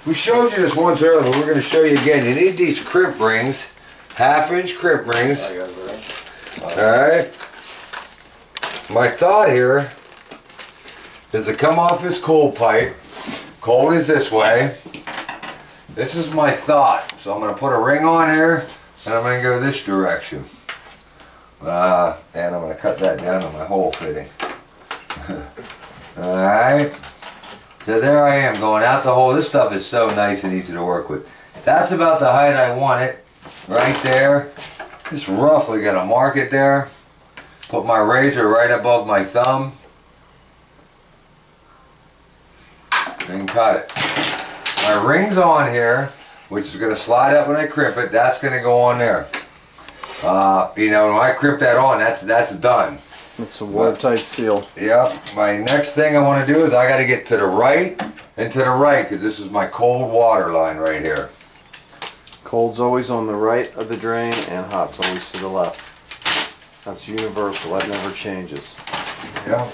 We showed you this once earlier, but we're going to show you again. You need these crimp rings, 1/2-inch crimp rings. Alright. My thought here is to come off this cold pipe. Cold is this way. This is my thought. So I'm going to put a ring on here and I'm going to go this direction. And I'm going to cut that down to my hole fitting. Alright. So there I am going out the hole. This stuff is so nice and easy to work with. That's about the height I want it. Right there. Just roughly going to mark it there. Put my razor right above my thumb. And cut it. My ring's on here, which is going to slide up when I crimp it. That's going to go on there. You know, when I crimp that on, that's done. It's a watertight seal. Yep. My next thing I want to do is I got to get to the right and to the right, because this is my cold water line right here. Cold's always on the right of the drain and hot's always to the left. That's universal. That never changes. Yep.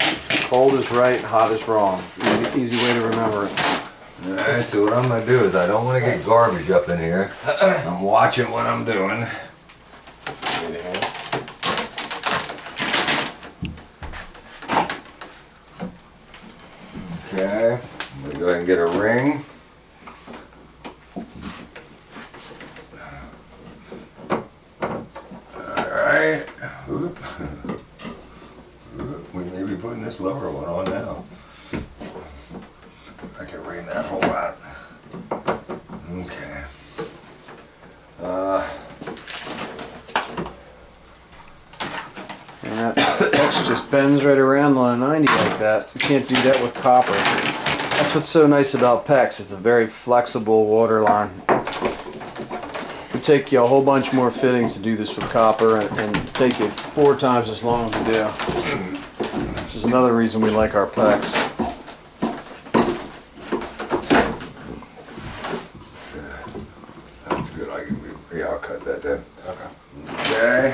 Cold is right, hot is wrong. Easy way to remember it. Alright, so what I'm going to do is I don't want to get garbage up in here. I'm watching what I'm doing. Okay, I'm going to go ahead and get a ring. Alright. We may be putting this lower one on now. I can ring that hole out. Okay. And that X just bends right around on a 90 like that. You can't do that with copper. That's what's so nice about PEX. It's a very flexible water line. It would take you a whole bunch more fittings to do this with copper and take you 4 times as long to do. Which is another reason we like our PEX. That's good. Yeah, I'll cut that then. Okay. Okay.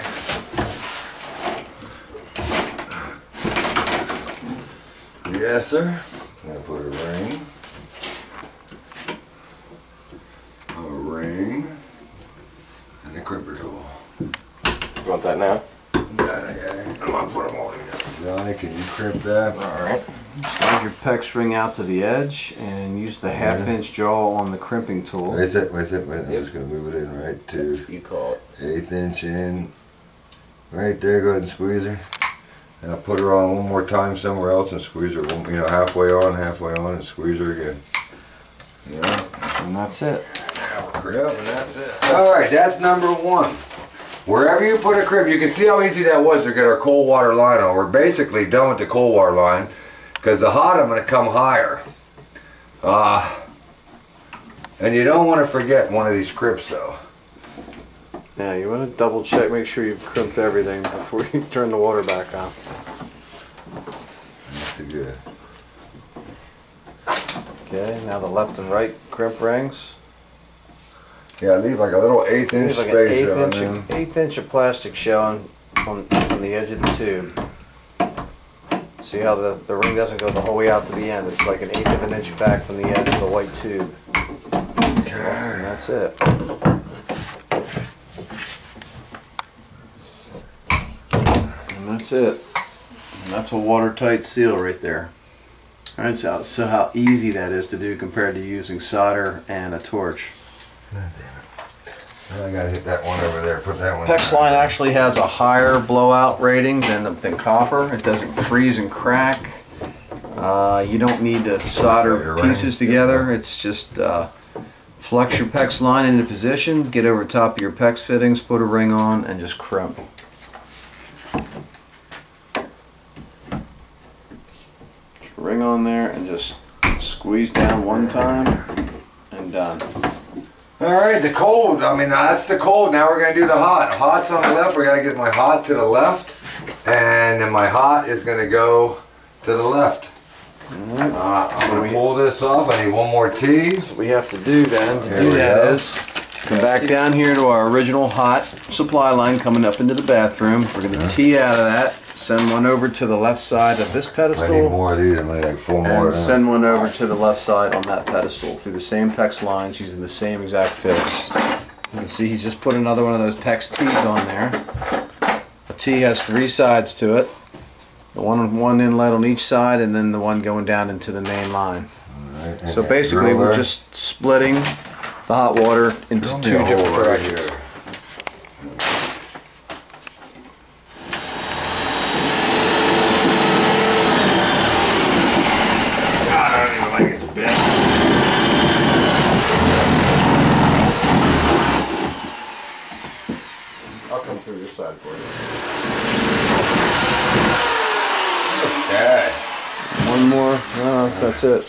Yes, sir. I'm gonna put a ring, and a crimper tool. You want that now? Okay. I'm gonna put them all together. Johnny, can you crimp that? Alright. Slide your PEX ring out to the edge and use the 1/2-inch jaw on the crimping tool. Wait. I'm just gonna move it in right to You call it. 1/8 inch in. Right there, go ahead and squeeze her. And I'll put her on one more time somewhere else and squeeze her, you know, halfway on, and squeeze her again. Yeah. And that's it. Yep, and that's it. Alright, that's number 1. Wherever you put a crimp, you can see how easy that was to get our cold water line on. We're basically done with the cold water line, because the hot I'm going to come higher. And you don't want to forget one of these crimps though. Yeah, you want to double check, make sure you've crimped everything before you turn the water back on. That's good. Okay, now the left and right crimp rings. Yeah, leave like a little 1/8 inch Like space an on them. 1/8 inch of plastic showing on the edge of the tube. See how the ring doesn't go the whole way out to the end. It's like an 1/8 of an inch back from the edge of the white tube. And that's it. And that's it. And that's a watertight seal right there. Alright, so how easy that is to do compared to using solder and a torch. God damn it. I gotta hit that one over there. Put that one. PEX line actually has a higher blowout rating than copper. It doesn't freeze and crack. You don't need to solder pieces together. It's just flex your PEX line into position, get over top of your PEX fittings, put a ring on, and just crimp. Just ring on there and just squeeze down one time and done. Alright, the cold. I mean, that's the cold. Now we're going to do the hot. Hot's on the left. We're going to get my hot to the left. And then my hot is going to go to the left. I'm going to pull this off. I need one more T. What we have to do then, to do that is come back down here to our original hot supply line coming up into the bathroom. We're going to tee out of that. Send one over to the left side of this I need pedestal. more of these. I need like 4 more. And send one over to the left side on that pedestal through the same PEX lines using the same exact fits. You can see he's just put another one of those PEX T's on there. A T has 3 sides to it. The one inlet on each side, and then the one going down into the main line. Right, So basically we're just splitting the hot water into 2 different directions. I'll come through this side for you. Okay. One more. No, that's it.